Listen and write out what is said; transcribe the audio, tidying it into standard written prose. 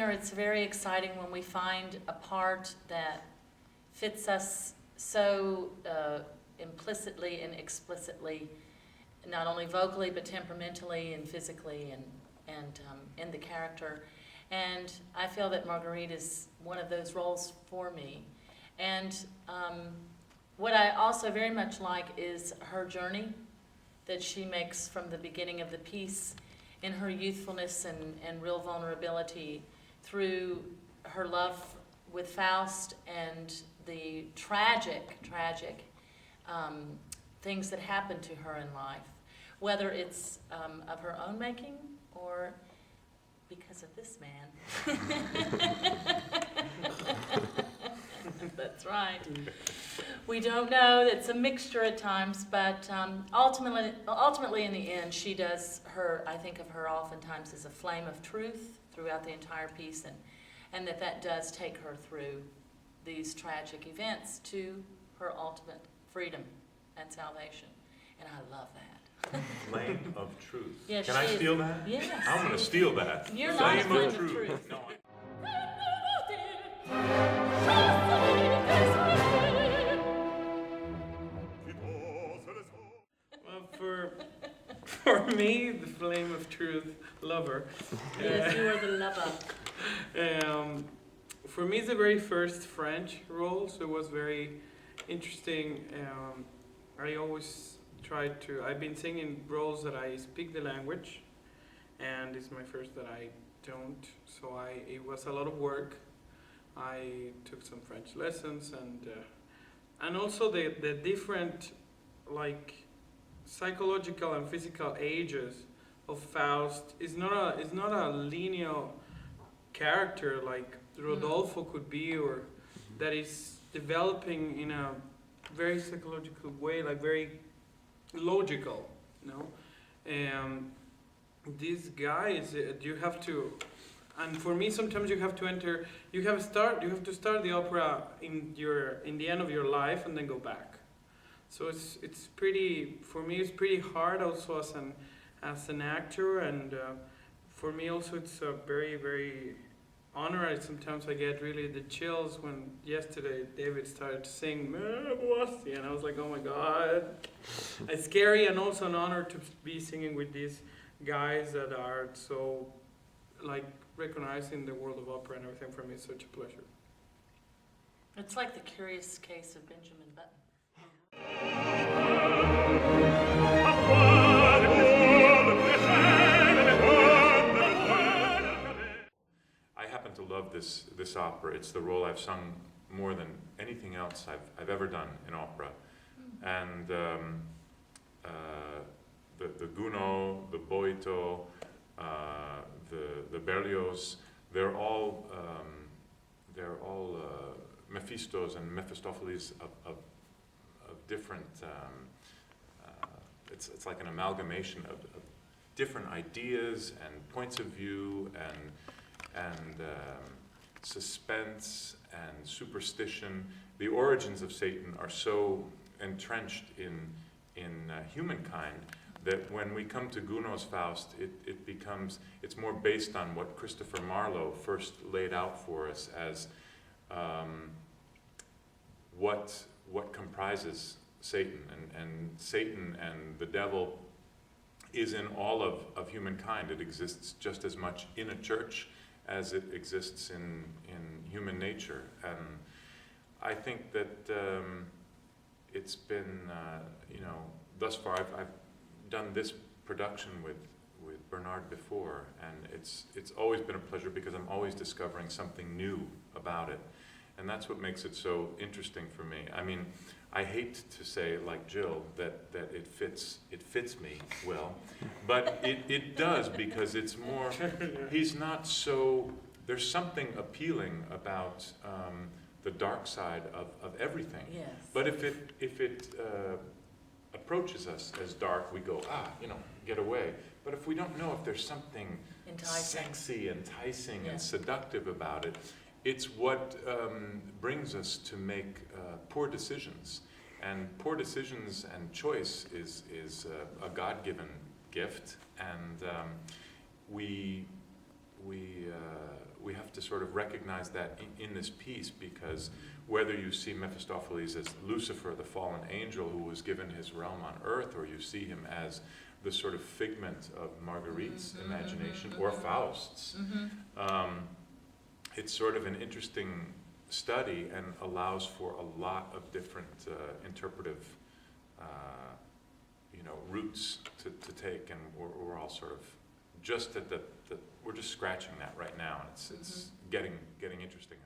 Pittsinger, it's very exciting when we find a part that fits us so implicitly and explicitly, not only vocally but temperamentally and physically and in the character. And I feel that Marguerite is one of those roles for me. And what I also very much like is her journey that she makes from the beginning of the piece in her youthfulness and real vulnerability through her love with Faust and the tragic things that happen to her in life, whether it's of her own making or because of this man. That's right. We don't know. It's a mixture at times, but ultimately in the end, she does her, I think of her oftentimes as a flame of truth throughout the entire piece, and that does take her through these tragic events to her ultimate freedom and salvation. And I love that. Flame of truth. Yes, Can I steal that? Yes. I'm going to steal that. You're not a Flame flame of truth. No, well, for me, the flame of truth lover. Yes, you are the lover. For me, it's the very first French role, so it was very interesting. I always tried to, I've been singing roles that I speak the language, and it's my first that I don't, so it was a lot of work. I took some French lessons, and also the different, like, psychological and physical ages of Faust is not a linear character like Rodolfo could be, or that is developing in a very psychological way, like very logical, you know. These guys, you have to, and for me sometimes you have to start the opera in the end of your life and then go back. So it's pretty, for me it's pretty hard also as an actor, and for me also it's a very, very honor. Sometimes I get really the chills when yesterday David started to sing and I was like, oh my God. It's scary and also an honor to be singing with these guys that are so like recognized in the world of opera and everything. For me it's such a pleasure. It's like the curious case of Benjamin Button. I happen to love this opera. It's the role I've sung more than anything else I've ever done in opera. And the Gounod, the Boito, the Berlioz, they're all Mephistos and Mephistopheles of different. It's like an amalgamation of different ideas and points of view and suspense and superstition. The origins of Satan are so entrenched in humankind that when we come to Gounod's Faust, it's more based on what Christopher Marlowe first laid out for us as what comprises Satan, and Satan and the devil is in all of humankind. It exists just as much in a church as it exists in human nature. And I think that it's been, thus far I've done this production with Bernard before, and it's always been a pleasure because I'm always discovering something new about it. And that's what makes it so interesting for me. I mean, I hate to say, like Jill, that it fits me well, but it does, because it's more, he's not so, there's something appealing about the dark side of everything. Yes. But if it approaches us as dark, we go, get away. But if we don't know if there's something sexy, enticing, and seductive about it, it's what brings us to make poor decisions. And poor decisions and choice is a God-given gift, and we we have to sort of recognize that in this piece, because whether you see Mephistopheles as Lucifer, the fallen angel who was given his realm on earth, or you see him as the sort of figment of Marguerite's imagination, or Faust's, it's sort of an interesting study and allows for a lot of different interpretive routes to take, and we're all sort of just at we're just scratching that right now, and it's getting interesting.